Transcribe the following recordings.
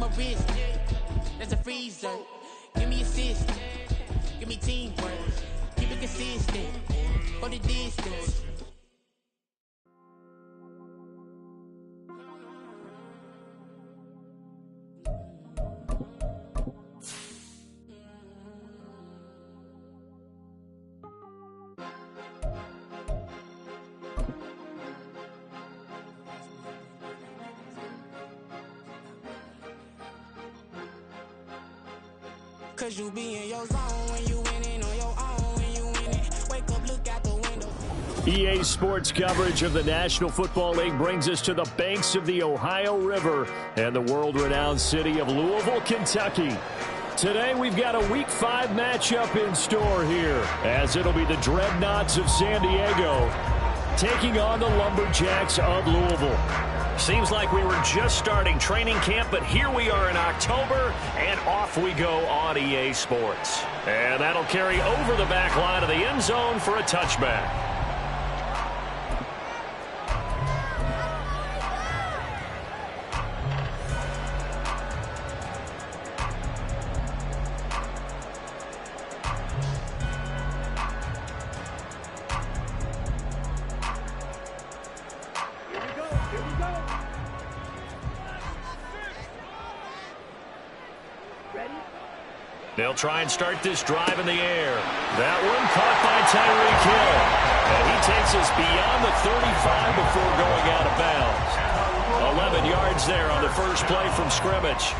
my wrist. That's a freezer. Give me assist. Give me teamwork. Keep it consistent. For the distance. Cause you be in your zone when you winning on your own. When you winning, wake up, look out the window. EA Sports coverage of the National Football League brings us to the banks of the Ohio River and the world-renowned city of Louisville, Kentucky. Today we've got a Week 5 matchup in store here, as it'll be the Dreadnoughts of San Diego taking on the Lumberjacks of Louisville. Seems like we were just starting training camp, but here we are in October, and off we go on EA Sports. And that'll carry over the back line of the end zone for a touchback. They'll try and start this drive in the air. That one caught by Tyreek Hill. And he takes us beyond the 35 before going out of bounds. 11 yards there on the first play from scrimmage.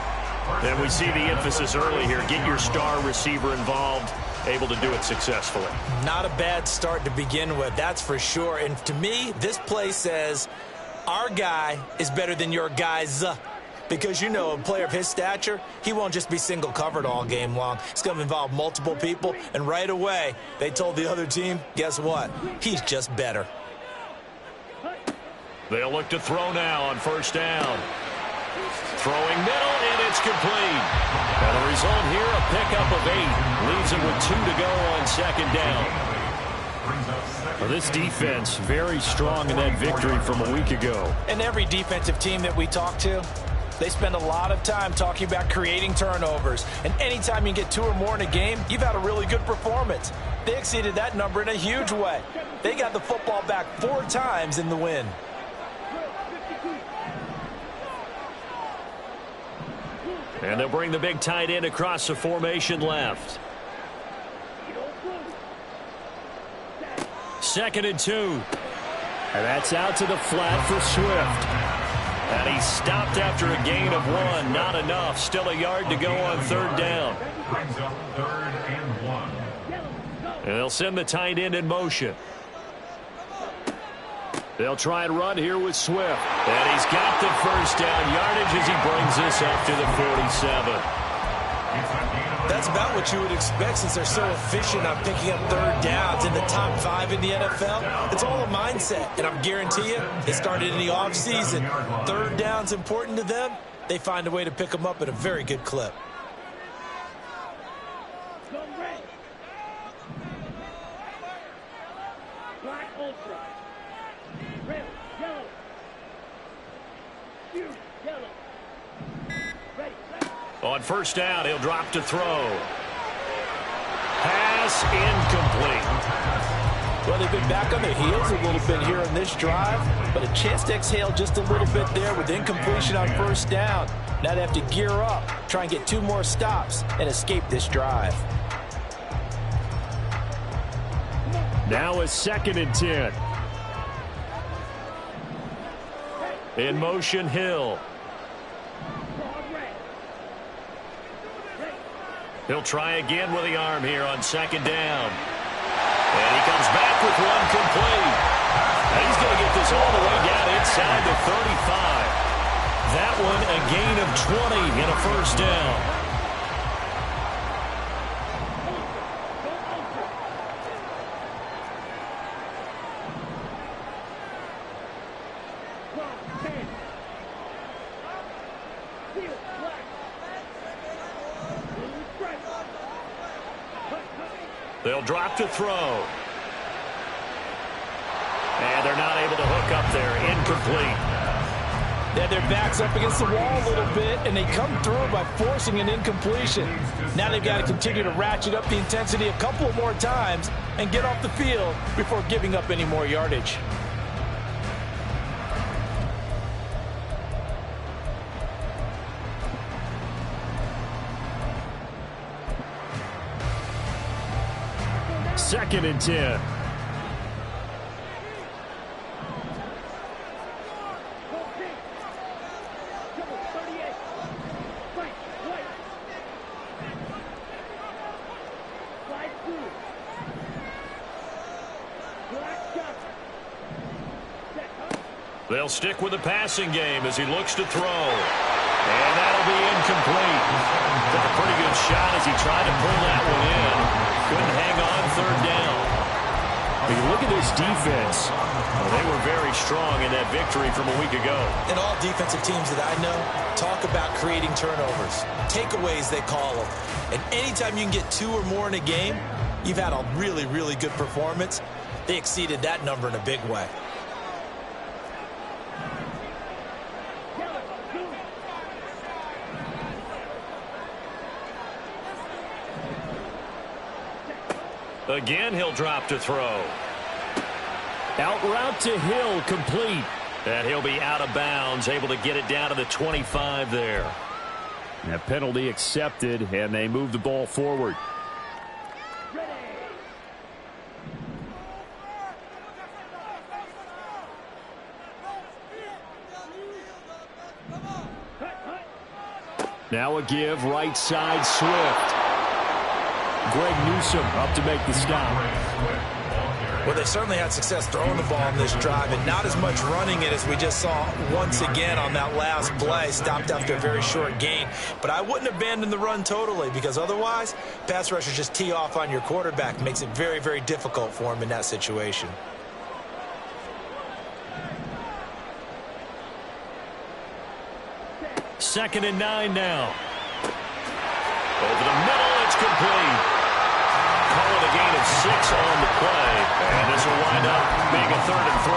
And we see the emphasis early here. Get your star receiver involved, able to do it successfully. Not a bad start to begin with, that's for sure. And to me, this play says our guy is better than your guys. Because, you know, a player of his stature, he won't just be single covered all game long. It's going to involve multiple people. And right away, they told the other team, guess what? He's just better. They'll look to throw now on first down. Throwing middle, and it's complete. And the result here, a pickup of 8. Leaves him with 2 to go on second down. Well, this defense, very strong in that victory from a week ago. And every defensive team that we talk to, they spend a lot of time talking about creating turnovers. And anytime you get 2 or more in a game, you've had a really good performance. They exceeded that number in a huge way. They got the football back 4 times in the win. And they'll bring the big tight end across the formation left. 2nd and 2. And that's out to the flat for Swift. And he stopped after a gain of 1. Not enough. Still a yard to go on third down. Brings up 3rd and 1. And they'll send the tight end in motion. They'll try and run here with Swift. And he's got the first down yardage as he brings this up to the 47. That's about what you would expect since they're so efficient on picking up third downs in the top 5 in the NFL. It's all a mindset, and I guarantee you, it started in the offseason. Third down's important to them. They find a way to pick them up at a very good clip. On first down, he'll drop to throw. Pass incomplete. Well, they've been back on their heels a little bit here on this drive, but a chance to exhale just a little bit there with incompletion on first down. Now they have to gear up, try and get 2 more stops, and escape this drive. Now a 2nd and 10. In motion, Hill. He'll try again with the arm here on second down. And he comes back with one complete. And he's going to get this all the way down inside the 35. That one a gain of 20 and a first down. They'll drop to throw. And they're not able to hook up there. Incomplete. They had their backs up against the wall a little bit, and they come through by forcing an incompletion. Now they've got to continue to ratchet up the intensity a couple of more times and get off the field before giving up any more yardage. Second and 10. They'll stick with the passing game as he looks to throw. And that'll be incomplete. Took a pretty good shot as he tried to pull that one in. Couldn't hang on third down. When you look at this defense, well, they were very strong in that victory from a week ago. And all defensive teams that I know talk about creating turnovers. Takeaways, they call them. And anytime you can get 2 or more in a game, you've had a really, really good performance. They exceeded that number in a big way. Again, he'll drop to throw. Out route to Hill, complete. And he'll be out of bounds, able to get it down to the 25 there. That penalty accepted, and they move the ball forward. Now a give, right side, Swift. Greg Newsome up to make the stop. Well, they certainly had success throwing the ball in this drive, and not as much running it as we just saw once again on that last play. Stopped after a very short gain. But I wouldn't abandon the run totally, because otherwise, pass rushers just tee off on your quarterback. Makes it very, very difficult for him in that situation. Second and 9 now. Over the middle, it's complete. Call it a gain of 6 on the play. And this will wind up being a 3rd and 3.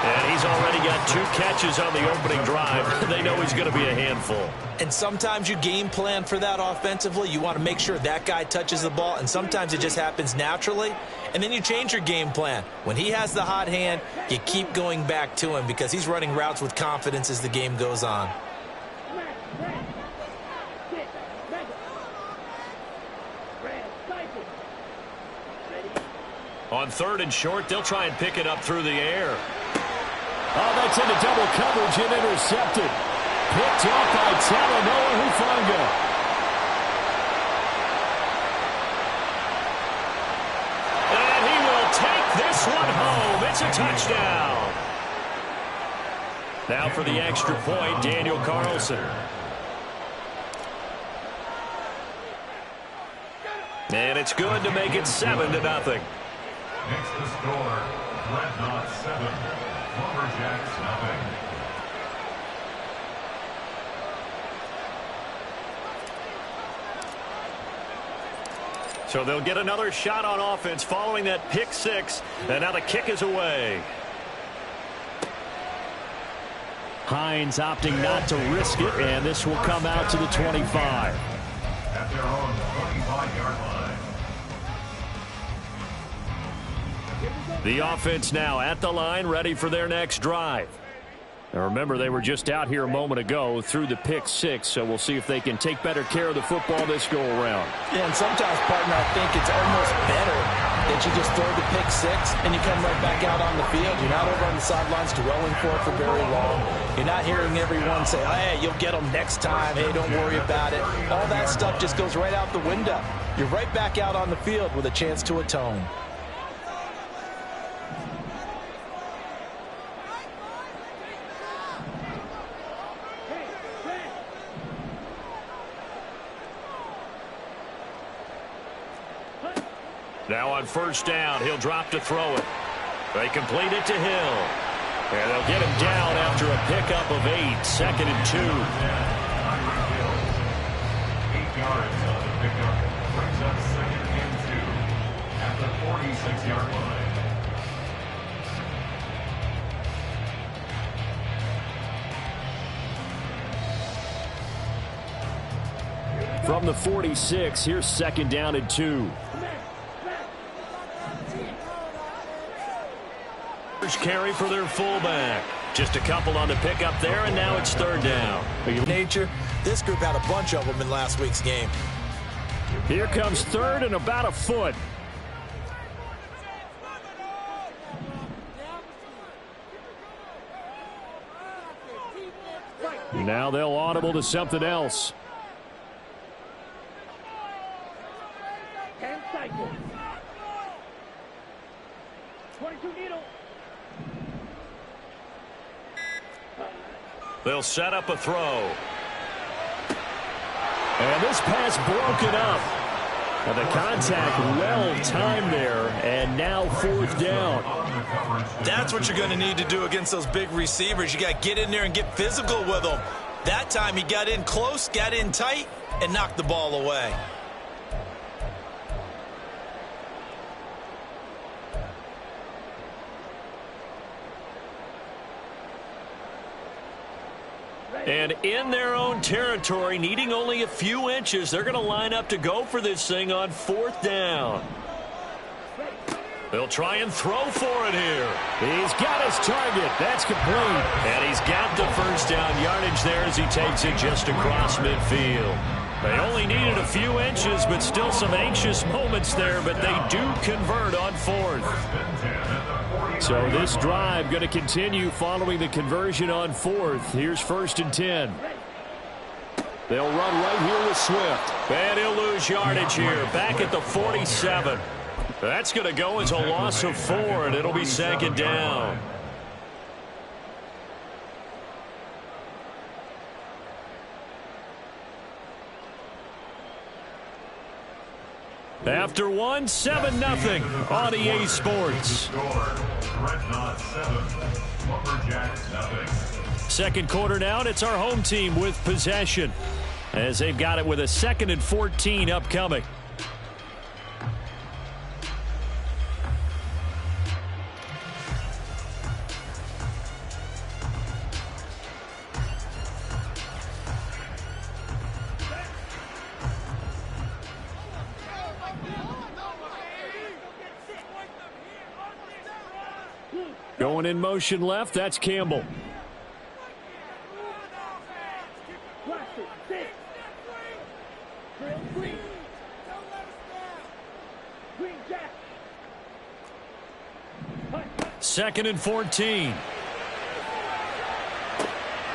And he's already got 2 catches on the opening drive. They know he's going to be a handful. And sometimes you game plan for that offensively. You want to make sure that guy touches the ball. And sometimes it just happens naturally. And then you change your game plan. When he has the hot hand, you keep going back to him because he's running routes with confidence as the game goes on. On 3rd and short, they'll try and pick it up through the air. Oh, that's into double coverage and intercepted. Picked off by Talanoa Hufanga. And he will take this one home. It's a touchdown. Now for the extra point, Daniel Carlson. And it's good to make it 7-0. Next to score, Dreadnought 7, Lumberjacks nothing. So they'll get another shot on offense following that pick 6. And now the kick is away. Hines opting not to risk it, and this will come out to the 25. At their own 25-yard line. The offense now at the line, ready for their next drive. Now remember, they were just out here a moment ago through the pick 6, so we'll see if they can take better care of the football this go-around. Yeah, and sometimes, partner, I think it's almost better that you just throw the pick 6 and you come right back out on the field. You're not over on the sidelines dwelling for it for very long. You're not hearing everyone say, hey, you'll get them next time. Hey, don't worry about it. All that stuff just goes right out the window. You're right back out on the field with a chance to atone. Now on 1st down, he'll drop to throw it. They complete it to Hill. And they'll get him down after a pickup of 8. 2nd and 2. 8 yards on the pickup. Brings up 2nd and 2 at the 46-yard line. From the 46, here's 2nd down and 2. Carry for their fullback. Just a couple on the pickup there, and now it's 3rd down. Nature, this group had a bunch of them in last week's game. Here comes 3rd and about a foot. Now they'll audible to something else. 10 cycles. 22 needle. They'll set up a throw. And this pass broken up. And the contact well timed there, and now 4th down. That's what you're going to need to do against those big receivers. You got to get in there and get physical with them. That time he got in close, got in tight, and knocked the ball away. And in their own territory, needing only a few inches, they're going to line up to go for this thing on 4th down. They'll try and throw for it here. He's got his target. That's complete. And he's got the 1st down yardage there as he takes it just across midfield. They only needed a few inches, but still some anxious moments there, but they do convert on 4th. So this drive going to continue following the conversion on 4th. Here's 1st and 10. They'll run right here with Swift. And he'll lose yardage here, back at the 47. That's going to go as a loss of 4, and it'll be 2nd down. After 1, 7-0 on EA Sports. Second quarter now, and it's our home team with possession, as they've got it with a 2nd and 14 upcoming. Going in motion left, that's Campbell. Second and 14.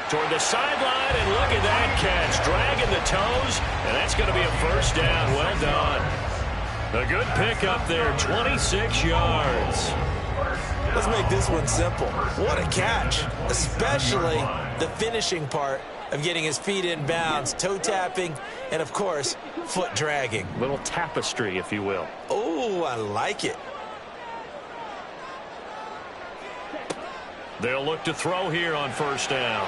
Toward the sideline, and look at that catch. Dragging the toes, and that's going to be a 1st down. Well done. A good pickup there, 26 yards. Let's make this one simple. What a catch, especially the finishing part of getting his feet in bounds, toe tapping, and, of course, foot dragging. Little tapestry, if you will. Oh, I like it. They'll look to throw here on 1st down.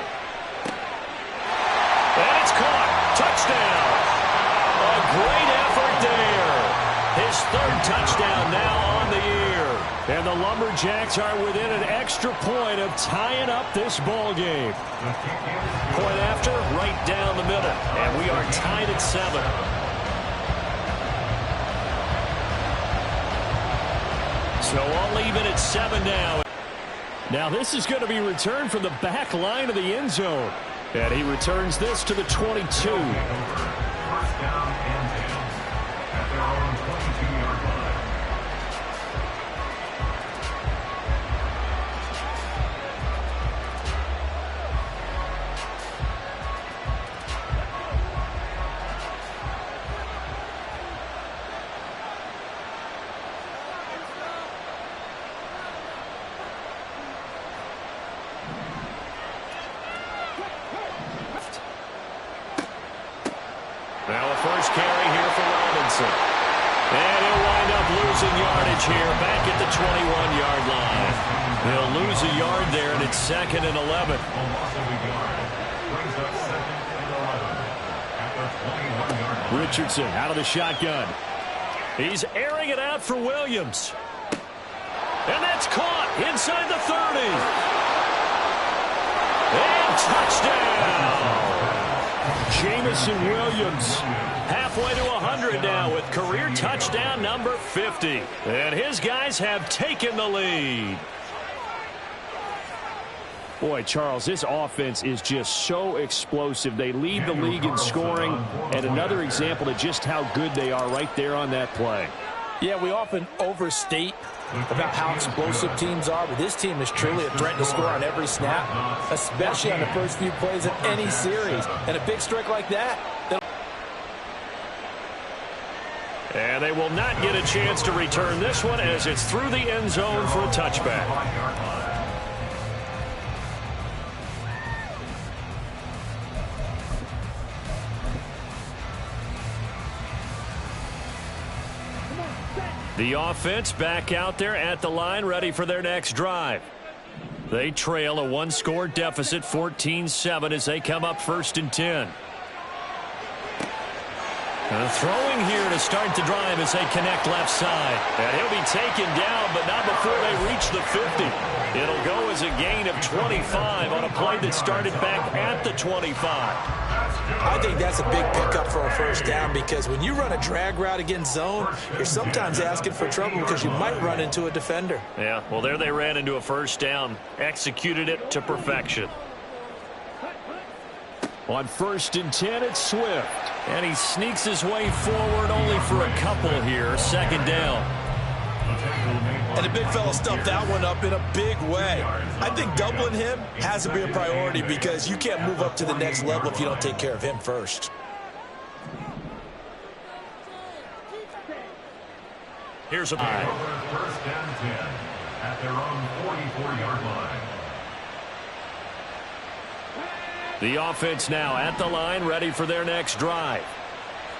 And it's caught. Touchdown. A great effort there. His 3rd touchdown now on the year. And the Lumberjacks are within an extra point of tying up this ball game. Point after, right down the middle. And we are tied at 7. So all even at 7 now. Now this is going to be returned from the back line of the end zone. And he returns this to the 22. 1st down and 10 at their own 22-yard line. Now a 1st carry here for Robinson. And he'll wind up losing yardage here back at the 21-yard line. He'll lose a yard there, and it's 2nd and 11. A loss of a yard brings up 2nd and 11 at the 21-yard line. Richardson out of the shotgun. He's airing it out for Williams. And that's caught inside the 30. And touchdown. Jameson Williams. Halfway to 100 now with career touchdown number 50. And his guys have taken the lead. Boy, Charles, this offense is just so explosive. They lead the league in scoring, and another example of just how good they are right there on that play. Yeah, we often overstate about how explosive teams are, but this team is truly a threat to score on every snap, especially on the first few plays of any series. And a big strike like that. And they will not get a chance to return this one as it's through the end zone for a touchback. The offense back out there at the line, ready for their next drive. They trail a one-score deficit, 14-7, as they come up 1st and 10. Throwing here to start the drive as they connect left side. And he'll be taken down, but not before they reach the 50. It'll go as a gain of 25 on a play that started back at the 25. I think that's a big pickup for a first down, because when you run a drag route against zone, you're sometimes asking for trouble because you might run into a defender. Yeah, well, there they ran into a first down, executed it to perfection. On 1st and 10, it's Swift. And he sneaks his way forward only for a couple here. 2nd down. And the big fella stuffed that one up in a big way. I think doubling him has to be a priority, because you can't move up to the next level if you don't take care of him first. Here's a 1st and 10 at their own 44-yard line. The offense now at the line, ready for their next drive.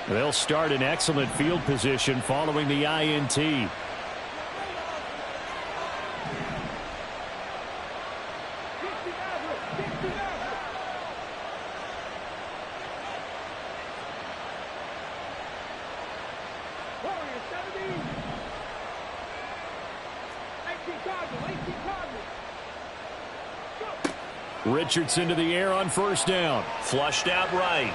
They'll start in excellent field position following the INT. Richardson to the air on 1st down. Flushed out right.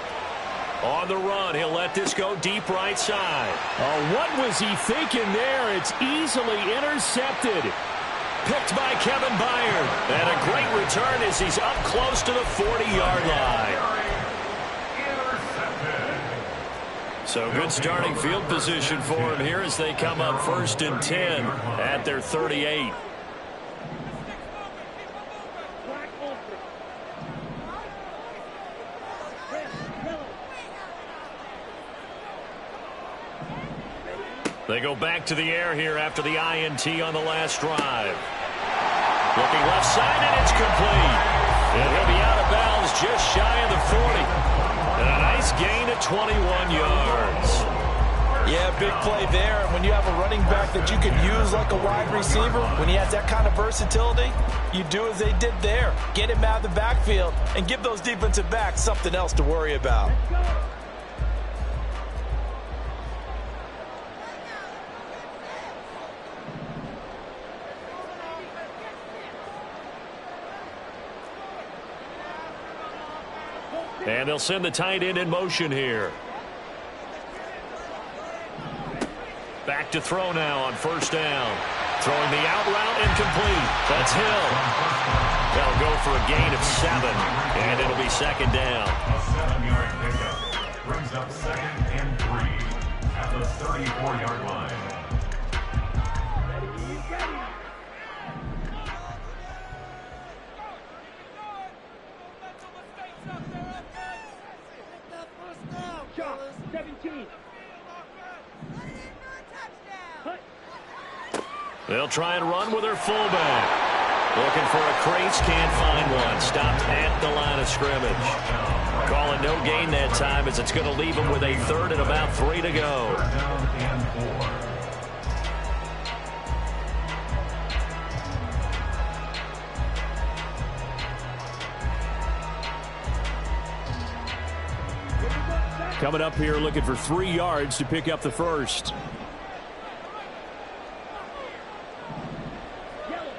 On the run, he'll let this go deep right side. Oh, what was he thinking there? It's easily intercepted. Picked by Kevin Byard. And a great return as he's up close to the 40-yard line. So good starting field position for him here as they come up 1st and 10 at their 38. They go back to the air here after the INT on the last drive. Looking left side, and it's complete. And he'll be out of bounds just shy of the 40. And a nice gain of 21 yards. Yeah, big play there. And when you have a running back that you can use like a wide receiver, when he has that kind of versatility, you do as they did there. Get him out of the backfield and give those defensive backs something else to worry about. And they'll send the tight end in motion here. Back to throw now on 1st down. Throwing the out route, incomplete. That's Hill. They'll go for a gain of 7. And it'll be 2nd down. A 7-yard pickup brings up 2nd and 3 at the 34-yard line. Shot, 17. They'll try and run with their fullback. Looking for a crease, can't find one. Stopped at the line of scrimmage. Calling no gain that time as it's going to leave them with a 3rd and about 3 to go. 3rd down and 4. Coming up here looking for 3 yards to pick up the 1st.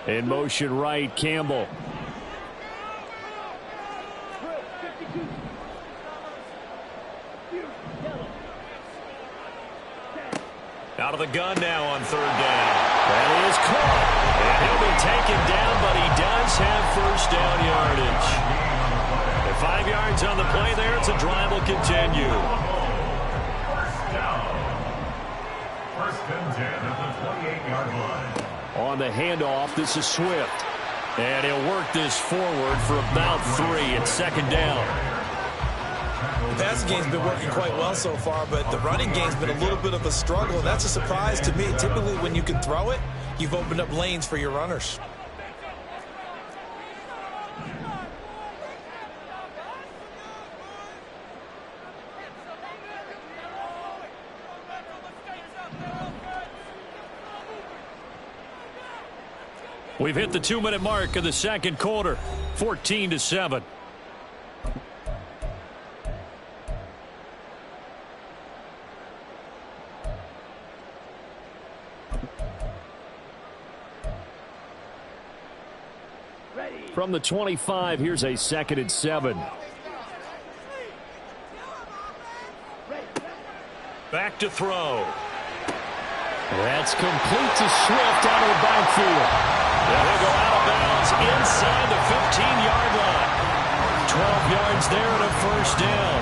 In motion right, Campbell. Out of the gun now on third down. That is caught. And he'll be taken down, but he does have first down yardage. At 5 yards on the play there, it's a drive will continue. First down. First and 10 at the 28-yard line. On the handoff, this is Swift. And he'll work this forward for about 3 at second down. The passing game's been working quite well so far, but the running game's been a little bit of a struggle, and that's a surprise to me. Typically, when you can throw it, you've opened up lanes for your runners. We've hit the 2-minute mark of the second quarter, 14-7. From the 25, here's a 2nd and 7. Back to throw. That's complete to Swift out of the backfield. And he'll go out of bounds inside the 15-yard line. 12 yards there and a first down.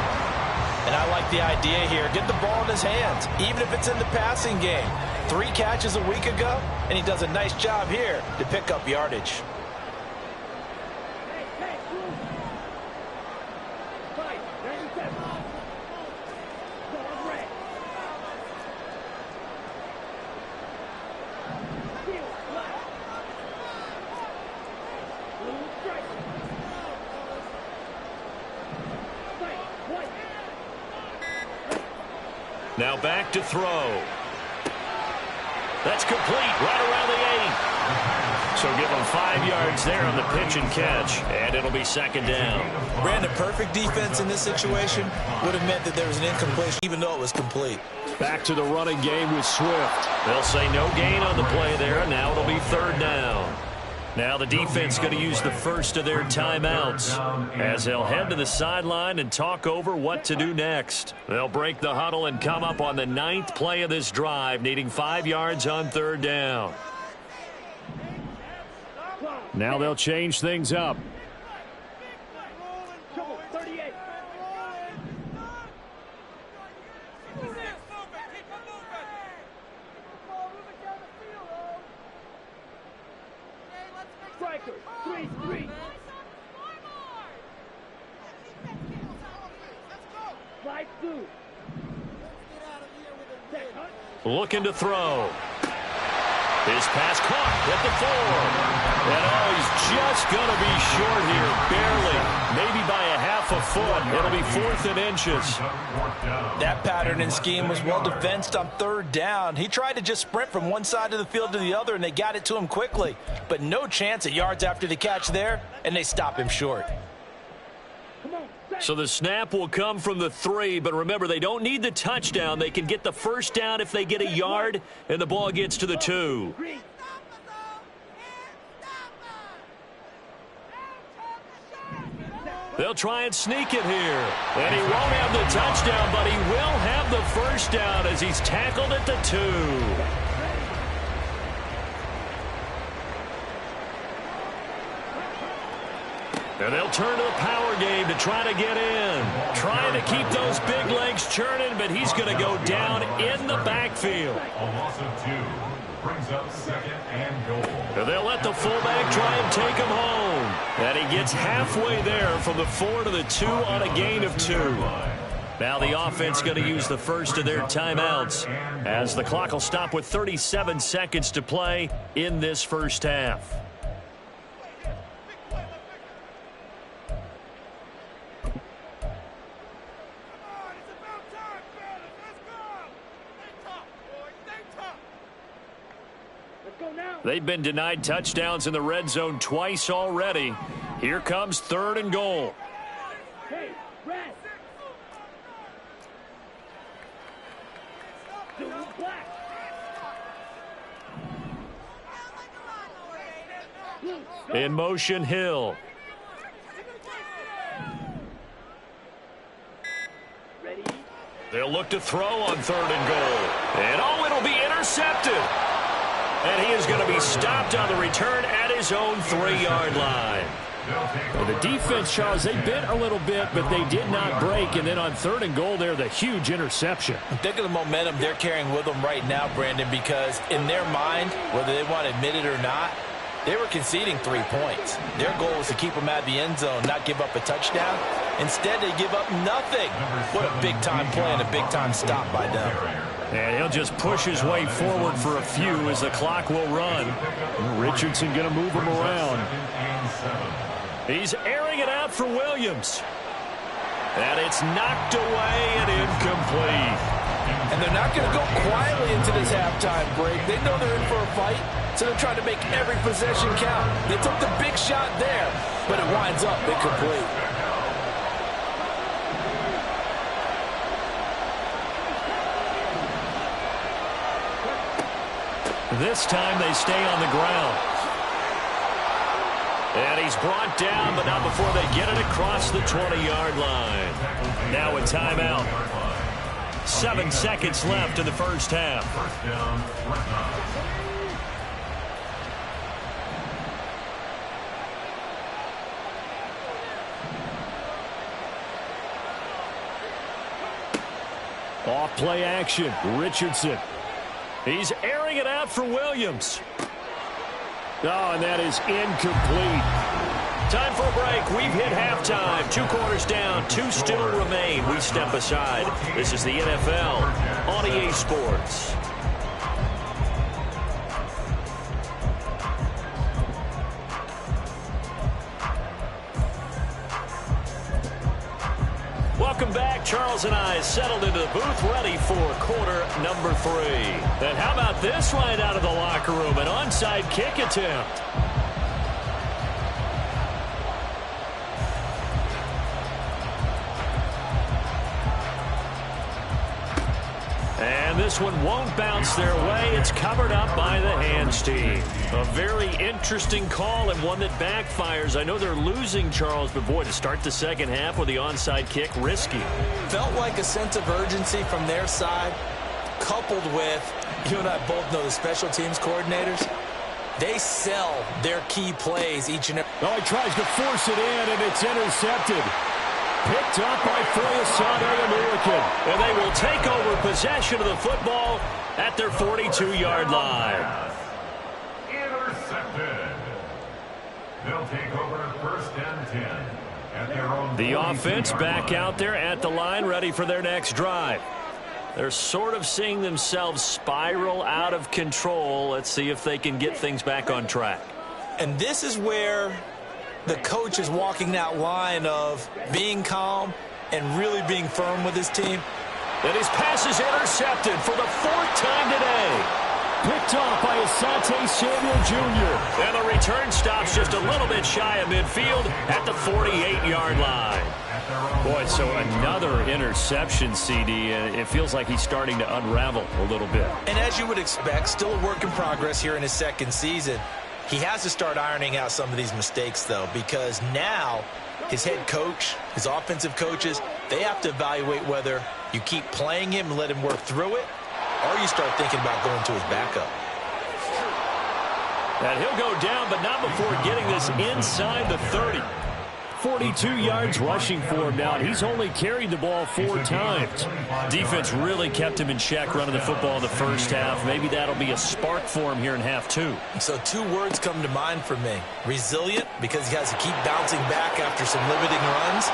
And I like the idea here. Get the ball in his hands, even if it's in the passing game. 3 catches a week ago, and he does a nice job here to pick up yardage. Now back to throw. That's complete right around the 8. So give him 5 yards there on the pitch and catch, and it'll be second down. Brandon, perfect defense in this situation would have meant that there was an incompletion, even though it was complete. Back to the running game with Swift. They'll say no gain on the play there, and now it'll be third down. Now the defense going to use the first of their timeouts as they'll head to the sideline and talk over what to do next. They'll break the huddle and come up on the 9th play of this drive, needing 5 yards on third down. Now they'll change things up. Looking to throw. His pass caught at the 4. And oh, he's just going to be short here, barely. Maybe by a half a foot. It'll be 4th and inches. That pattern and scheme was well defensed on third down. He tried to just sprint from one side of the field to the other, and they got it to him quickly. But no chance at yards after the catch there, and they stop him short. So the snap will come from the 3, but remember, they don't need the touchdown. They can get the first down if they get a yard, and the ball gets to the 2. They'll try and sneak it here. And he won't have the touchdown, but he will have the first down as he's tackled at the 2. And they'll turn to the power game to try to get in. Trying to keep those big legs churning, but he's going to go down in the backfield. A loss of 2 brings up 2nd and goal. And they'll let the fullback try and take him home. And he gets halfway there from the 4 to the 2 on a gain of 2. Now the offense going to use the first of their timeouts as the clock will stop with 37 seconds to play in this first half. They've been denied touchdowns in the red zone twice already. Here comes 3rd and goal. Hey, red. In motion, Hill. They'll look to throw on 3rd and goal. And oh, it'll be intercepted. And he is going to be stopped on the return at his own 3-yard line. Well, the defense, Charles, they bit a little bit, but they did not break. And then on 3rd and goal there, the huge interception. Think of the momentum they're carrying with them right now, Brandon, because in their mind, whether they want to admit it or not, they were conceding 3 points. Their goal was to keep them at the end zone, not give up a touchdown. Instead, they give up nothing. What a big-time play and a big-time stop by them. And he'll just push his way forward for a few as the clock will run. Richardson going to move him around. He's airing it out for Williams. And it's knocked away and incomplete. And they're not going to go quietly into this halftime break. They know they're in for a fight, so they're trying to make every possession count. They took the big shot there, but it winds up incomplete. This time they stay on the ground. And he's brought down, but not before they get it across the 20-yard line. Now a timeout. 7 seconds left in the first half. Off play action. Richardson. He's airing it out for Williams. Oh, and that is incomplete. Time for a break. We've hit halftime. 2 quarters down. 2 still remain. We step aside. This is the NFL on EA Sports. Welcome back. Charles and I settled into the booth, ready for quarter number 3. And how about this right out of the locker room? An onside kick attempt. And this one won't bounce their way. It's covered up by the hands team. A very interesting call and one that backfires. I know they're losing, Charles, but boy, to start the second half with the onside kick, risky. Felt like a sense of urgency from their side, coupled with, you and I both know the special teams coordinators, they sell their key plays each and every. Oh, he tries to force it in, and it's intercepted. Picked up by Foyesade American. And they will take over possession of the football at their 42-yard line. Intercepted. They'll take over 1st and 10 at their own. The offense back out there at the line, ready for their next drive. They're sort of seeing themselves spiral out of control. Let's see if they can get things back on track. And this is where the coach is walking that line of being calm and really being firm with his team. And his pass is intercepted for the 4th time today. Picked off by Asante Samuel Jr. And the return stops just a little bit shy of midfield at the 48-yard line. Boy, so another interception, CD. It feels like he's starting to unravel a little bit. And as you would expect, still a work in progress here in his 2nd season. He has to start ironing out some of these mistakes, though, because now his head coach, his offensive coaches, they have to evaluate whether you keep playing him and let him work through it, or you start thinking about going to his backup. And he'll go down, but not before getting this inside the 30. 42 yards rushing for him now, and he's only carried the ball 4 times. Defense really kept him in check running the football in the first half. Maybe that'll be a spark for him here in half 2. So 2 words come to mind for me. Resilient, because he has to keep bouncing back after some limiting runs.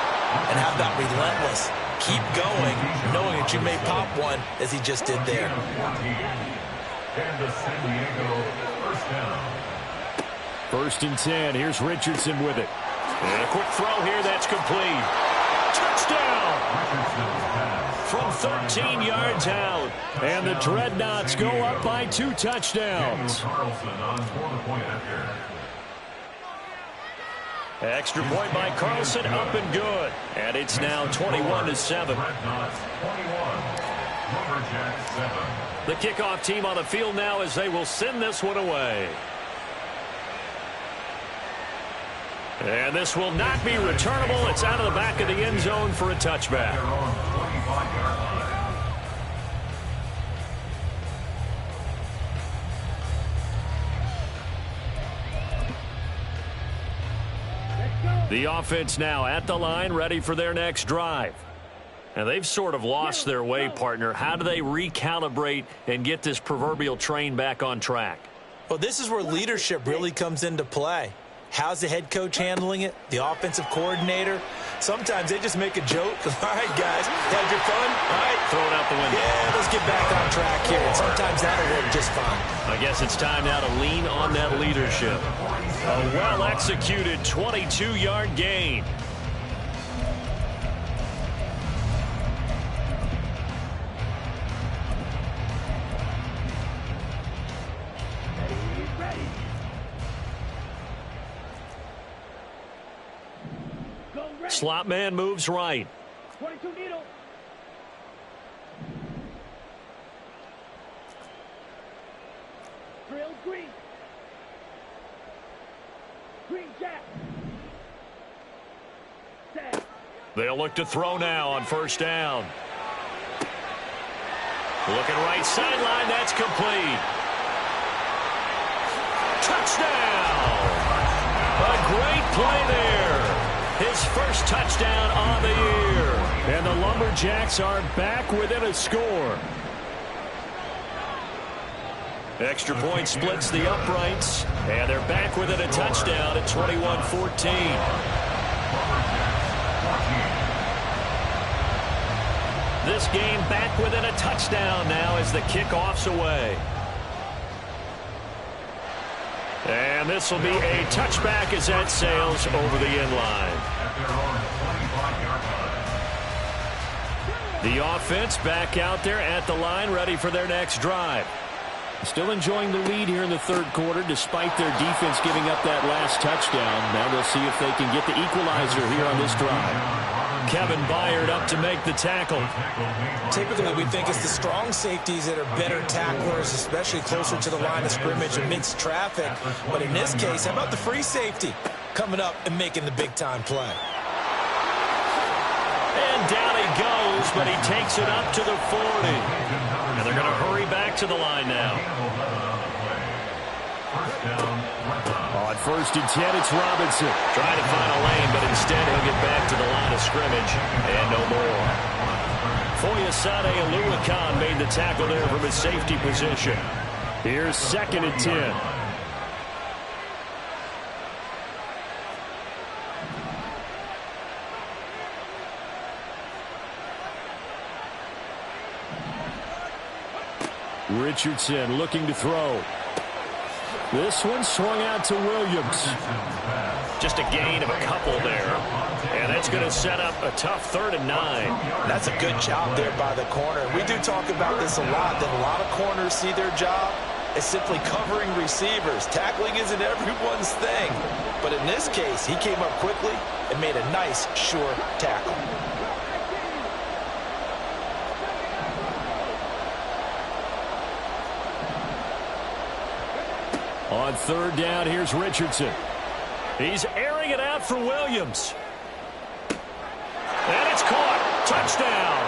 And how about relentless? Keep going, knowing that you may pop one, as he just did there. And the San Diego 1st down. 1st and 10. Here's Richardson with it. And a quick throw here that's complete. Touchdown! From 13 yards out. And the Dreadnoughts go up by 2 touchdowns. Extra point by Carlson, up and good. And it's now 21-7. The kickoff team on the field now as they will send this one away. And this will not be returnable. It's out of the back of the end zone for a touchback. The offense now at the line, ready for their next drive. And they've sort of lost their way, partner. How do they recalibrate and get this proverbial train back on track? Well, this is where leadership really comes into play. How's the head coach handling it? The offensive coordinator? Sometimes they just make a joke. All right, guys, had your fun? All right. Throw it out the window. Yeah, let's get back on track here. And sometimes that'll work just fine. I guess it's time now to lean on that leadership. A well-executed 22-yard gain. Slot man moves right. 22 needle. Drill green. Green jack. Set. They'll look to throw now on first down. Looking right sideline. That's complete. Touchdown. A great play there. His first touchdown on the year. And the Lumberjacks are back within a score. Extra point splits the uprights. And they're back within a touchdown at 21-14. This game back within a touchdown now as the kickoff's away. And this will be a touchback as that sails over the end line. The offense back out there at the line, ready for their next drive. Still enjoying the lead here in the third quarter, despite their defense giving up that last touchdown. Now they'll see if they can get the equalizer here on this drive. Kevin Byard up to make the tackle. Typically, we think it's the strong safeties that are better tacklers, especially closer to the line of scrimmage amidst traffic. But in this case, how about the free safety coming up and making the big-time play? And down he goes, but he takes it up to the 40. And they're going to hurry back to the line now. On first and 10, it's Robinson. Trying to find a lane, but instead he'll get back to the line of scrimmage and no more. Foyesade Oluwakan made the tackle there from his safety position. Here's second and 10. Richardson looking to throw. This one swung out to Williams. Just a gain of a couple there. And that's going to set up a tough 3rd and 9. That's a good job there by the corner. We do talk about this a lot, that a lot of corners see their job as simply covering receivers. Tackling isn't everyone's thing. But in this case, he came up quickly and made a nice, sure tackle. On 3rd down, here's Richardson. He's airing it out for Williams. And it's caught. Touchdown.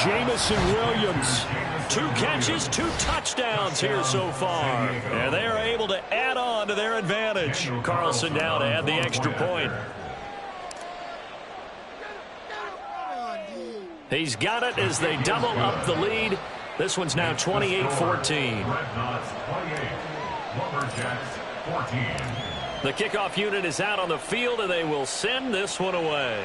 Jamison Williams. 2 catches, 2 touchdowns here so far. And they are able to add on to their advantage. Carlson now to add the extra point. He's got it as they double up the lead. This one's now 28-14. The kickoff unit is out on the field, and they will send this one away.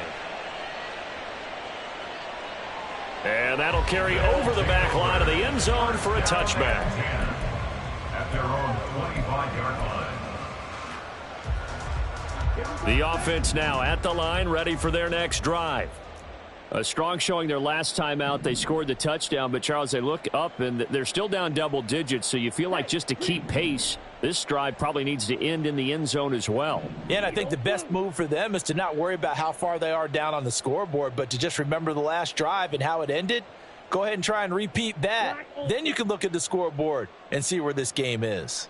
And that'll carry over the back line of the end zone for a touchback. At their own 25-yard line. The offense now at the line, ready for their next drive. A strong showing their last time out. They scored the touchdown, but, Charles, they look up, and they're still down double digits, so you feel like just to keep pace, this drive probably needs to end in the end zone as well. Yeah, and I think the best move for them is to not worry about how far they are down on the scoreboard, but to just remember the last drive and how it ended. Go ahead and try and repeat that. Then you can look at the scoreboard and see where this game is.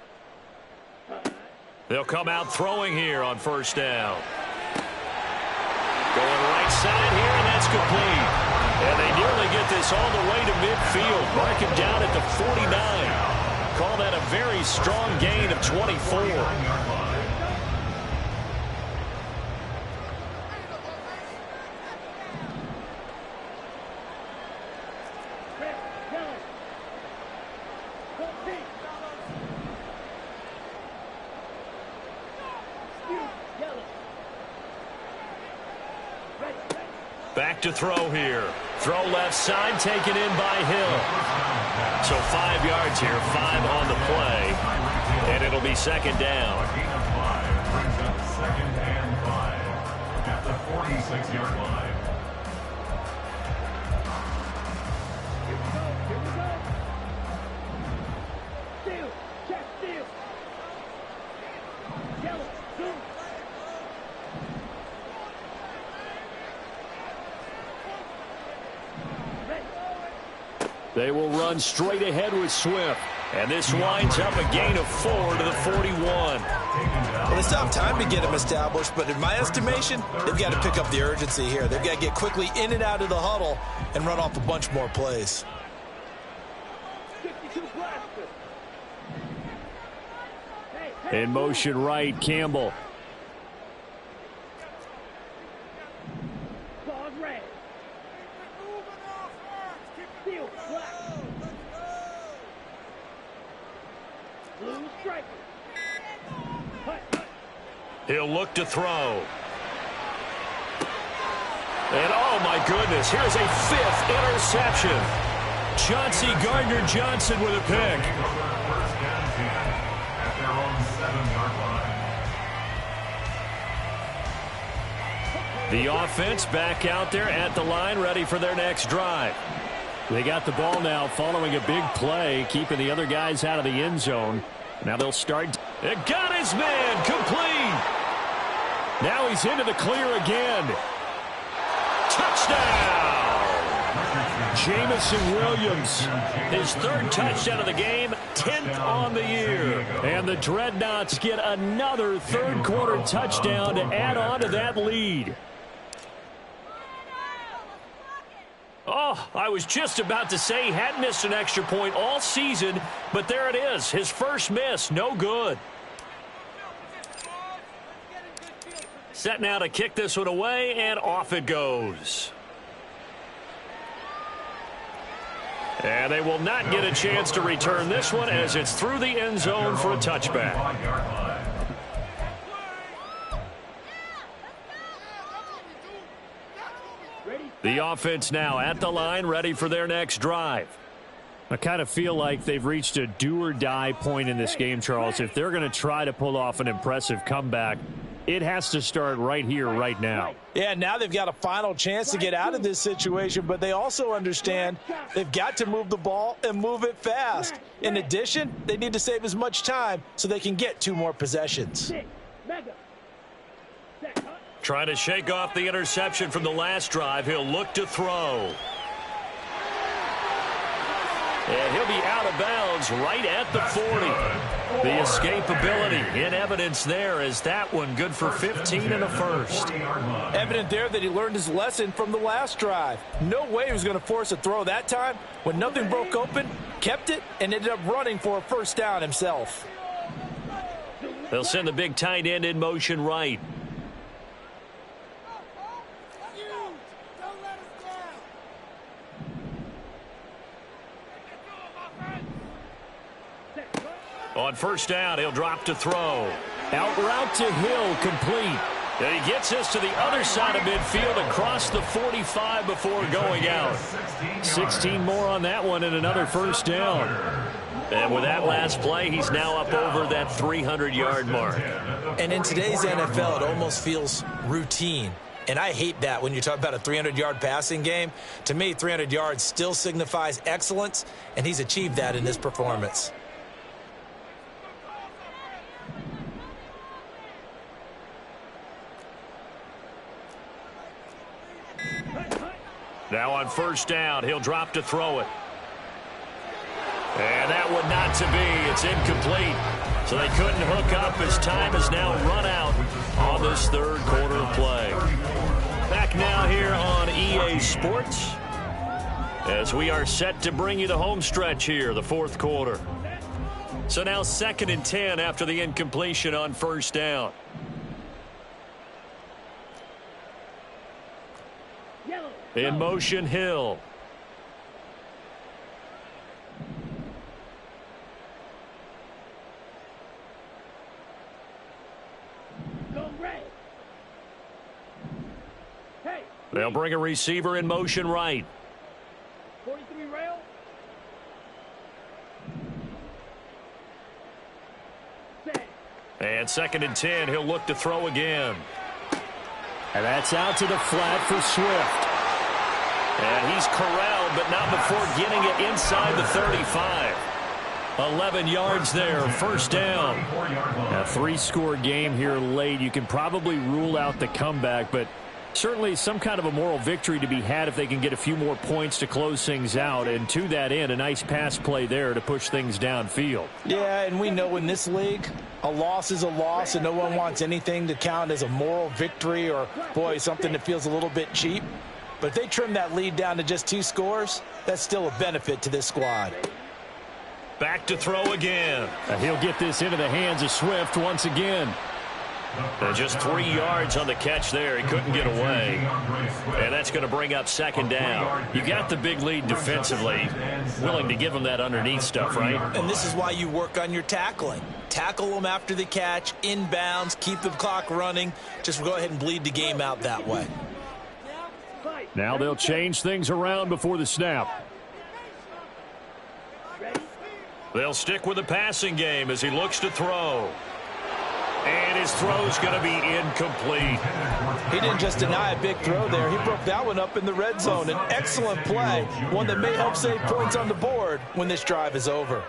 They'll come out throwing here on first down. Going right side here, and that's complete. And they nearly get this all the way to midfield. Mark him down at the 49. Call that a very strong gain of 24. look to throw here. Throw left side, taken in by Hill. So 5 yards here, 5 on the play, and it'll be second down. Gain of 5 brings up 2nd and 5 at the 46-yard line. Here we go. Here we go. Steal. Check steal. Yellow. Zoom. Ready. They will run straight ahead with Swift. And this winds up a gain of 4 to the 41. Well, they still have time to get him established, but in my estimation, they've got to pick up the urgency here. They've got to get quickly in and out of the huddle and run off a bunch more plays. 52 blaster. Hey. In motion right, Campbell. Claws red. Steal. Black. Blue striker. Hut, hut. He'll look to throw. And oh my goodness, here's a 5th interception. Chauncey Gardner-Johnson with a pick. First down 10 at their own 7-yard line. The offense back out there at the line, ready for their next drive. They got the ball now following a big play, keeping the other guys out of the end zone. Now they'll start. It got his man, complete. Now he's into the clear again. Touchdown! Jamison Williams. His 3rd touchdown of the game, 10th on the year. And the Dreadnoughts get another 3rd quarter touchdown to add on to that lead. Oh, I was just about to say he hadn't missed an extra point all season, but there it is. His first miss, no good. Set now to kick this one away, and off it goes. And they will not get a chance to return this one as it's through the end zone for a touchback. The offense now at the line, ready for their next drive. I kind of feel like they've reached a do-or-die point in this game, Charles. If they're going to try to pull off an impressive comeback, it has to start right here, right now. Yeah, now they've got a final chance to get out of this situation, but they also understand they've got to move the ball and move it fast. In addition, they need to save as much time so they can get 2 more possessions. Mega. Set, hut. Trying to shake off the interception from the last drive. He'll look to throw. And he'll be out of bounds right at the 40. The escapability in evidence there as that one good for 15 and a first. Evident there that he learned his lesson from the last drive. No way he was going to force a throw that time. When nothing broke open, kept it, and ended up running for a first down himself. They'll send the big tight end in motion right. On first down, he'll drop to throw. Out route to Hill, complete. And he gets us to the other side of midfield across the 45 before going out. 16 more on that one and another first down. And with that last play, he's now up over that 300-yard mark. And in today's NFL, it almost feels routine. And I hate that when you talk about a 300-yard passing game. To me, 300 yards still signifies excellence, and he's achieved that in this performance. Now on first down, he'll drop to throw it. And that one not to be. It's incomplete. So they couldn't hook up as time is now run out on this 3rd quarter play. Back now here on EA Sports as we are set to bring you the home stretch here, the 4th quarter. So now 2nd and 10 after the incompletion on first down. In motion, Hill. Go red. Hey, They'll bring a receiver in motion right. 43 rail. Set. And 2nd and 10, he'll look to throw again. And that's out to the flat for Swift. And he's corralled, but not before getting it inside the 35. 11 yards there, first down. A 3-score game here late. You can probably rule out the comeback, but certainly some kind of a moral victory to be had if they can get a few more points to close things out. And to that end, a nice pass play there to push things downfield. Yeah, and we know in this league, a loss is a loss, and no one wants anything to count as a moral victory or, boy, something that feels a little bit cheap. But if they trim that lead down to just 2 scores, that's still a benefit to this squad. Back to throw again. He'll get this into the hands of Swift once again. And just 3 yards on the catch there. He couldn't get away. And that's going to bring up 2nd down. You got the big lead defensively. Willing to give them that underneath stuff, right? And this is why you work on your tackling. Tackle them after the catch, inbounds, keep the clock running. Just go ahead and bleed the game out that way. Now they'll change things around before the snap. They'll stick with the passing game as he looks to throw. And his throw's going to be incomplete. He didn't just deny a big throw there. He broke that one up in the red zone. An excellent play, one that may help save points on the board when this drive is over.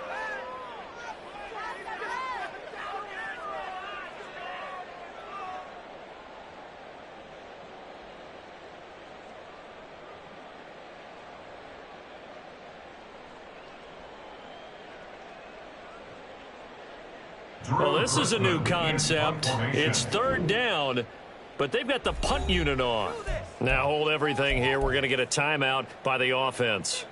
Well, this is a new concept. It's 3rd down, but they've got the punt unit on. Now hold everything here. We're going to get a timeout by the offense.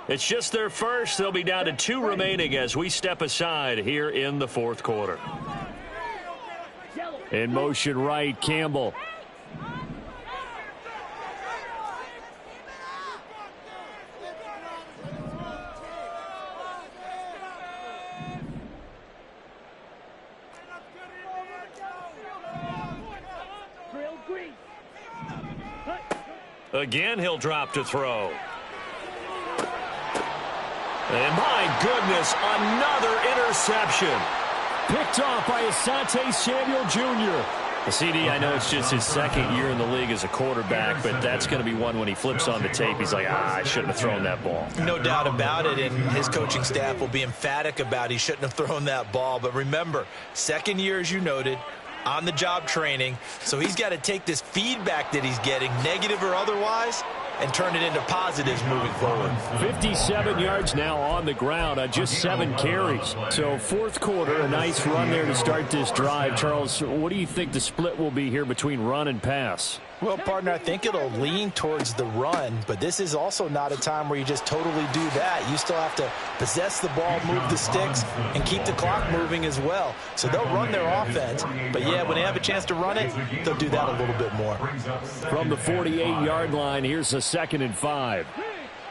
It's just their first. They'll be down to 2 remaining as we step aside here in the 4th quarter. In motion right, Campbell. Again, he'll drop to throw. And my goodness, another interception. Picked off by Asante Samuel Jr. CD, I know it's just his 2nd year in the league as a quarterback, but that's going to be one when he flips on the tape. He's like, I shouldn't have thrown that ball. No doubt about it, and his coaching staff will be emphatic about he shouldn't have thrown that ball. But remember, 2nd year, as you noted, on-the-job training, so he's got to take this feedback that he's getting, negative or otherwise, and turn it into positives moving forward. 57 yards now on the ground on just 7 carries. So 4th quarter, a nice run there to start this drive. Charles, what do you think the split will be here between run and pass? Well, partner, I think it'll lean towards the run, but this is also not a time where you just totally do that. You still have to possess the ball, move the sticks, and keep the clock moving as well. So they'll run their offense, but yeah, when they have a chance to run it, they'll do that a little bit more. From the 48-yard line, here's a 2nd and 5.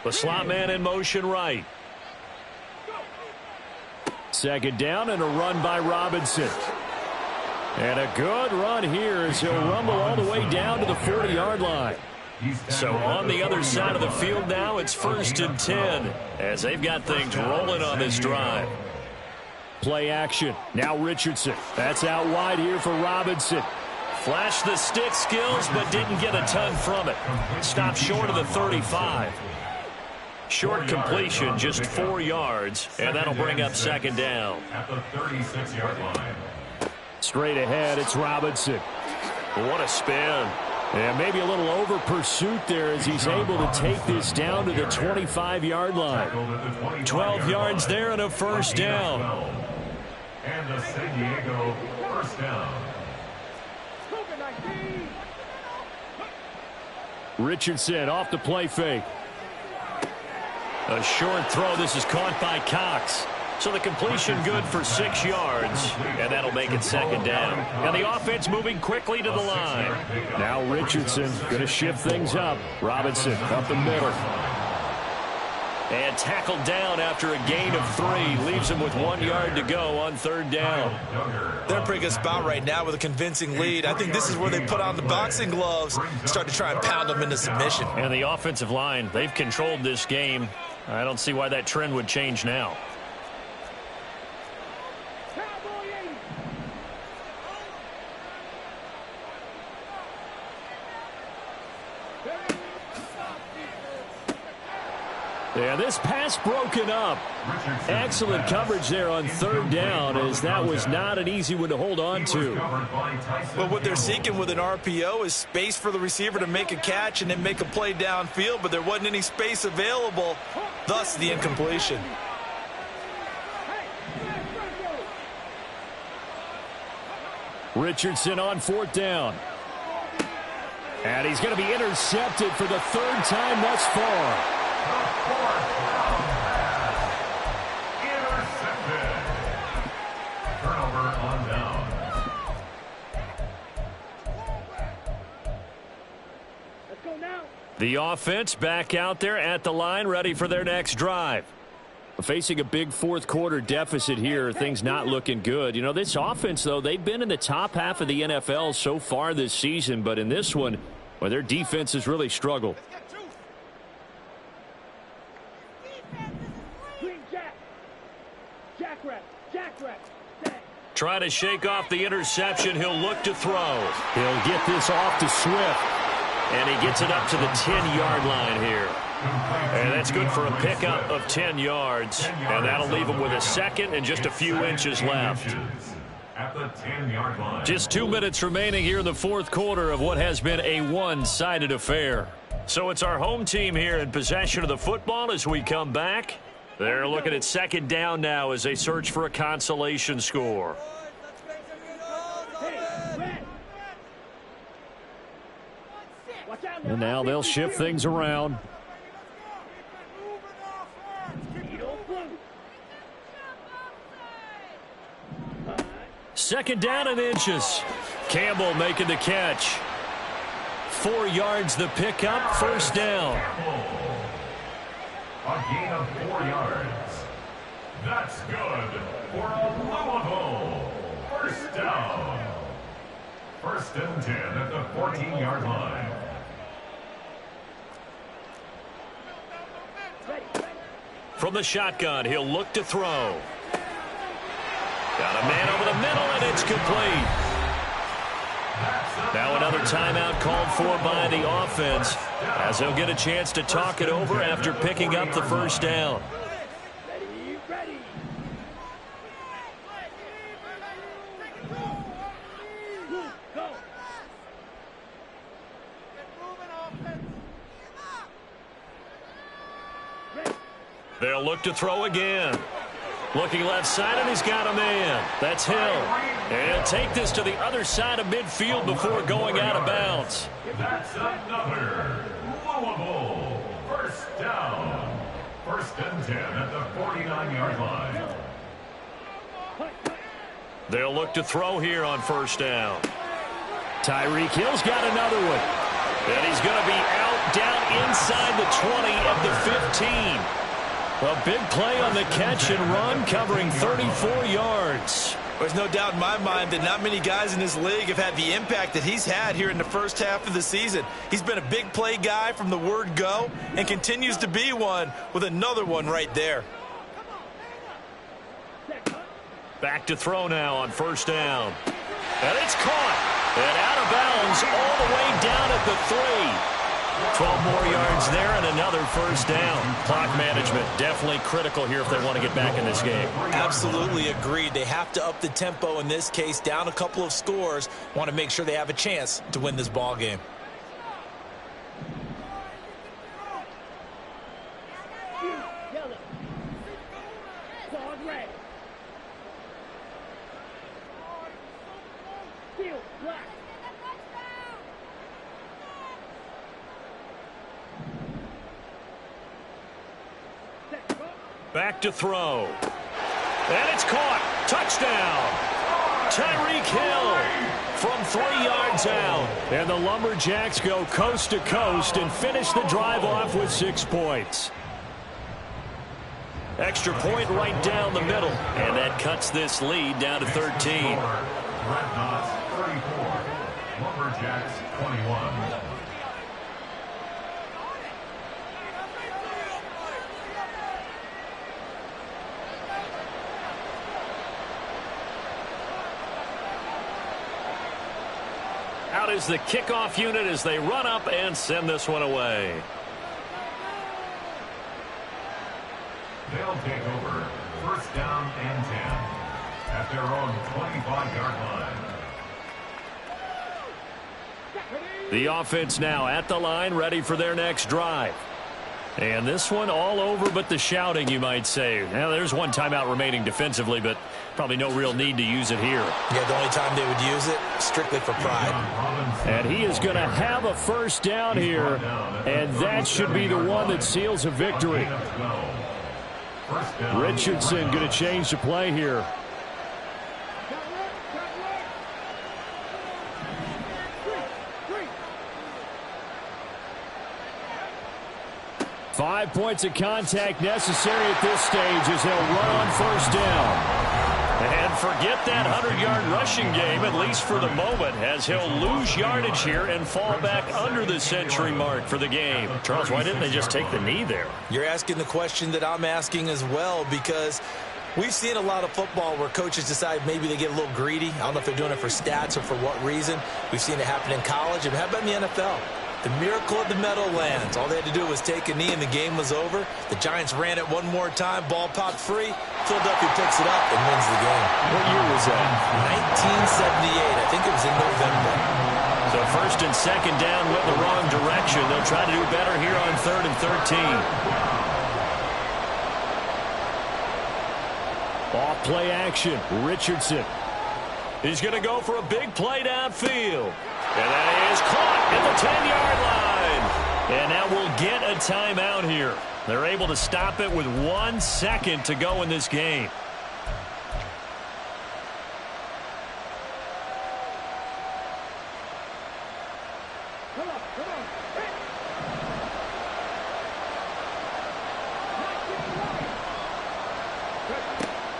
The slot man in motion right. 2nd down and a run by Robinson. And a good run here as he'll rumble all the way down to the 40-yard line. So on the other side of the field now, it's 1st and 10 as they've got things rolling on this drive. Play action. Now Richardson. That's out wide here for Robinson. Flashed the stick skills, but didn't get a ton from it. Stopped short of the 35. Short completion, just 4 yards, and that'll bring up 2nd down. At the 36-yard line. Straight ahead, it's Robinson. What a spin. And maybe a little over pursuit there as he's able to take this down to the 25-yard line. 12 yards there and a 1st down. And the San Diego 1st down. Richardson off the play fake. A short throw. This is caught by Cox. So the completion good for 6 yards, and that'll make it 2nd down. And the offense moving quickly to the line. Now Richardson going to shift things up. Robinson up the middle. And tackled down after a gain of 3. Leaves him with 1 yard to go on 3rd down. They're in a pretty good spot right now with a convincing lead. I think this is where they put on the boxing gloves, start to try and pound them into submission. And the offensive line, they've controlled this game. I don't see why that trend would change now. Yeah, this pass broken up. Excellent coverage there on 3rd down, as that was not an easy one to hold on to. Well, what they're seeking with an RPO is space for the receiver to make a catch and then make a play downfield, but there wasn't any space available, thus the incompletion. Richardson on 4th down. And he's going to be intercepted for the 3rd time thus far. The offense back out there at the line, ready for their next drive. Facing a big 4th quarter deficit here, things not looking good. You know, this offense, though, they've been in the top half of the NFL so far this season, but in this one, well, their defense has really struggled. Try to shake off the interception. He'll look to throw. He'll get this off to Swift. And he gets it up to the 10-yard line here. And that's good for a pickup of 10 yards. And that'll leave him with a 2nd and just a few inches left. At the 10-yard line. Just 2 minutes remaining here in the 4th quarter of what has been a one-sided affair. So it's our home team here in possession of the football as we come back. They're looking at 2nd down now as they search for a consolation score. And now they'll shift things around. Second down and inches. Campbell making the catch. 4 yards the pickup, 1st down. A gain of 4 yards. That's good for a Louisville 1st down. 1st and 10 at the 14-yard line. From the shotgun, he'll look to throw. Got a man over the middle, and it's complete. Now another timeout called for by the offense, as they'll get a chance to talk it over after picking up the 1st down. They'll look to throw again. Looking left side, and he's got a man. That's Hill. And he'll take this to the other side of midfield before going out of bounds. That's another Louisville 1st down. 1st and 10 at the 49-yard line. They'll look to throw here on 1st down. Tyreek Hill's got another one. And he's going to be out down inside the 20 at the 15. A big play on the catch and run, covering 34 yards. There's no doubt in my mind that not many guys in this league have had the impact that he's had here in the 1st half of the season. He's been a big play guy from the word go and continues to be one with another one right there. Back to throw now on 1st down. And it's caught. And out of bounds all the way down at the 3. 12 more yards there and another 1st down. Clock management definitely critical here if they want to get back in this game. Absolutely agreed. They have to up the tempo in this case, down a couple of scores. Want to make sure they have a chance to win this ball game. Back to throw. And it's caught. Touchdown. Tyreek Hill from 3 yards out. And the Lumberjacks go coast to coast and finish the drive off with 6 points. Extra point right down the middle, and that cuts this lead down to 13. Dreadnoughts 34, Lumberjacks 21. Out is the kickoff unit as they run up and send this one away. They'll take over first down and 10 at their own 25-yard line. The offense now at the line, ready for their next drive. And this one all over but the shouting, you might say. Now, there's one timeout remaining defensively, but probably no real need to use it here. Yeah, the only time they would use it, strictly for pride. And he is going to have a first down here, and that should be the one that seals a victory. Richardson going to change the play here. Five points of contact necessary at this stage as they'll run on first down. And forget that 100-yard rushing game, at least for the moment, as he'll lose yardage here and fall back under the century mark for the game. Charles, why didn't they just take the knee there? You're asking the question that I'm asking as well, because we've seen a lot of football where coaches decide maybe they get a little greedy. I don't know if they're doing it for stats or for what reason. We've seen it happen in college. And how about in the NFL? The miracle of the Meadowlands. All they had to do was take a knee and the game was over. The Giants ran it one more time. Ball popped free. Philadelphia picks it up and wins the game. What year was that? 1978. I think it was in November. So first and second down went the wrong direction. They'll try to do better here on 3rd and 13. Off play action. Richardson. He's going to go for a big play downfield. And that is caught at the 10-yard line. And now we'll get a timeout here. They're able to stop it with 1 second to go in this game.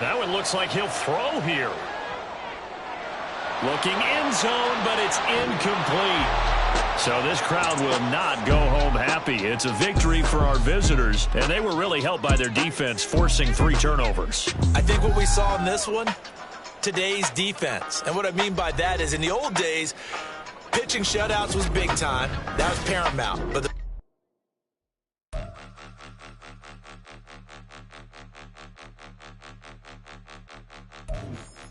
That one looks like he'll throw here. Looking end zone, but it's incomplete. So this crowd will not go home happy. It's a victory for our visitors, and they were really helped by their defense, forcing 3 turnovers. I think what we saw in this one, today's defense. And what I mean by that is in the old days, pitching shutouts was big time. That was paramount. But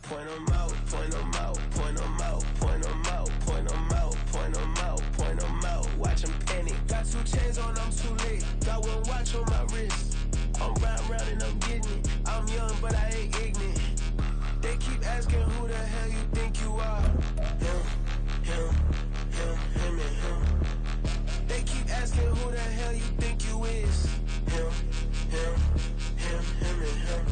point them out, point them out, point them out, point them out, point them out, point them out, point them out. Watch them panic. Got 2 chains on, I'm too late. Got 1 watch on my wrist. I'm round and I'm getting it. I'm young, but I ain't ignorant. They keep asking who the hell you think you are. Him, and him. They keep asking who the hell you think you is. Him, and him.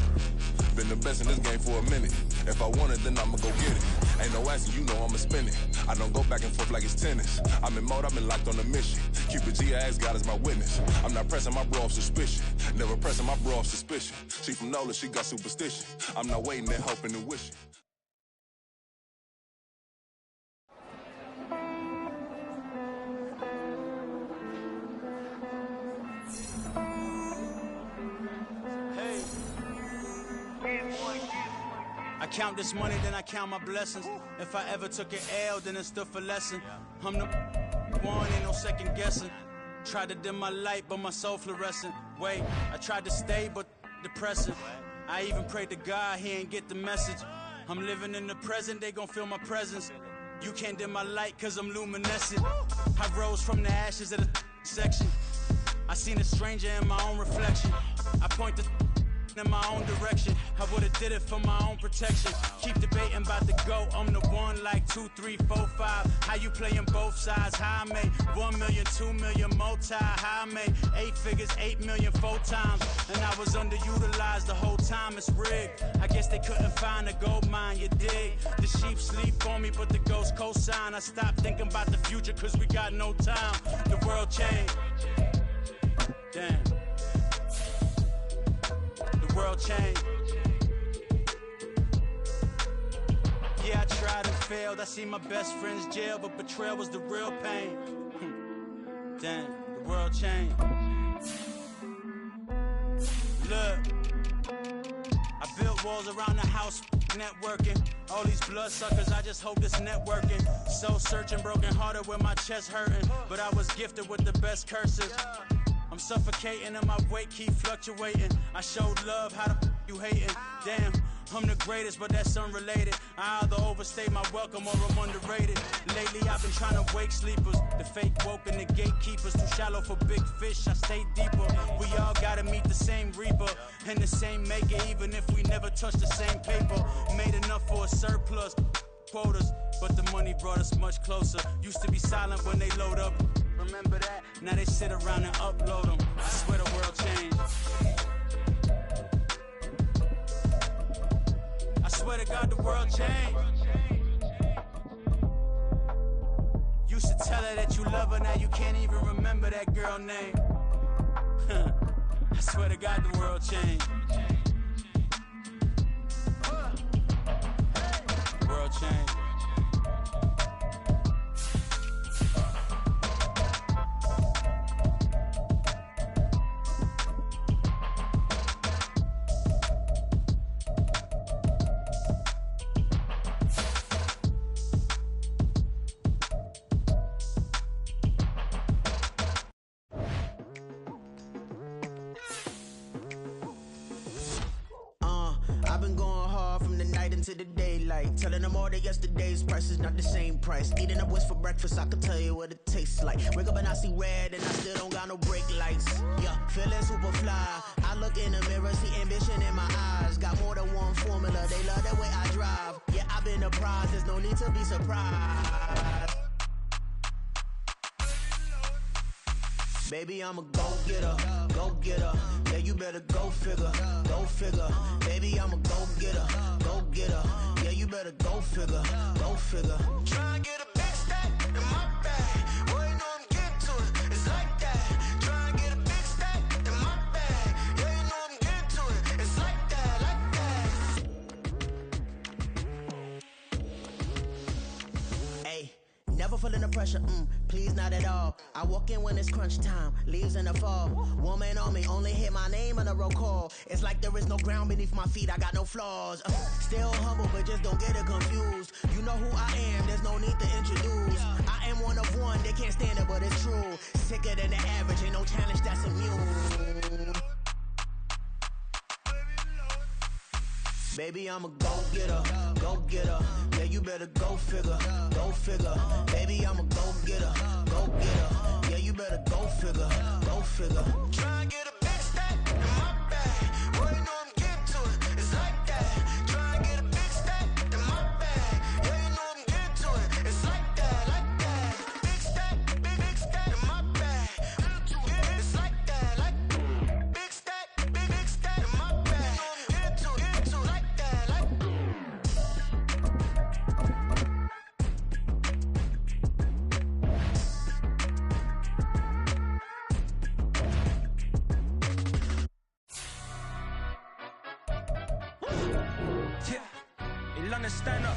Been the best in this game for a minute. If I want it, then I'ma go get it. Ain't no asking, you know I'ma spin it. I don't go back and forth like it's tennis. I'm in mode, I've been locked on a mission. Cupid G, I ask God as my witness. I'm not pressing my bro off suspicion. Never pressing my bro off suspicion. She from Nola, she got superstition. I'm not waiting and hoping and wishing. I count this money, then I count my blessings. If I ever took an L, then it stood for lesson. I'm the one, ain't no second guessing. Tried to dim my light, but my soul fluorescent. Wait, I tried to stay, but depressing. I even prayed to God, he ain't get the message. I'm living in the present, they gon' feel my presence. You can't dim my light, cause I'm luminescent. I rose from the ashes of the section. I seen a stranger in my own reflection. I point the in my own direction. I would've did it for my own protection. Keep debating about the GOAT. I'm the one like 2, 3, 4, 5. How you playing both sides? How I made 1 million, 2 million, multi. How I made 8 figures, 8 million, 4 times. And I was underutilized the whole time. It's rigged. I guess they couldn't find a gold mine, you dig? The sheep sleep on me, but the ghost cosign. I stopped thinking about the future cause we got no time. The world changed. Damn. changed. Yeah, I tried and failed. I see my best friends jail, but betrayal was the real pain. Damn, the world changed. Look, I built walls around the house, networking. All these bloodsuckers, I just hope this networking. Soul searching, broken hearted with my chest hurting. But I was gifted with the best curses. I'm suffocating and my weight keep fluctuating. I showed love, how the you hating? Damn, I'm the greatest, but that's unrelated. I either overstay my welcome or I'm underrated. Lately I've been trying to wake sleepers. The fake woke and the gatekeepers. Too shallow for big fish, I stay deeper. We all gotta meet the same reaper and the same maker, even if we never touch the same paper. Made enough for a surplus quotas, but the money brought us much closer. Used to be silent when they load up. Remember that? Now they sit around and upload them. I swear the world changed. I swear to God the world changed. Used to tell her that you love her, now you can't even remember that girl name. I swear to God the world changed. The world changed. I've been going hard from the night into the daylight, telling them all that yesterday's price is not the same price. Eating up what's for breakfast, I can tell you what it tastes like. Wake up and I see red and I still don't got no brake lights. Yeah, feeling super fly. I look in the mirror, see ambition in my eyes. Got more than one formula, they love the way I drive. Yeah, I've been a prize, there's no need to be surprised. Baby, I'm a go-getter, go-getter. Yeah, you better go figure, go figure. Baby, I'm a go-getter, go-getter. Yeah, you better go figure, go figure. Try and get a big stack in my bag. Boy, you know I'm getting to it, it's like that. Try and get a big stack in my bag. Yeah, you know I'm getting to it, it's like that, like that. Hey. Never feeling the pressure, please not at all. I walk in when it's crunch time, leaves in the fall. Woman on me, only hit my name on a roll call. It's like there is no ground beneath my feet, I got no flaws. Still humble, but just don't get it confused. You know who I am, there's no need to introduce. I am one of one, they can't stand it, but it's true. Sicker than the average, ain't no challenge that's immune. Baby, I'm a go-getter, go-getter. Yeah, you better go figure, go figure. Baby, I'm a go-getter, go-getter. Yeah, you better go figure, go figure. Try and get a big stack in my bag. Boy, you know I'm getting to it, it's like that. Try and get a big stack in my bag. Yeah, you know I'm getting to it, it's like that, like that. Big stack, big stack in my bag. It's like that, like big stack in my bag. Get to it, like that, like. Yeah, in London, stand up.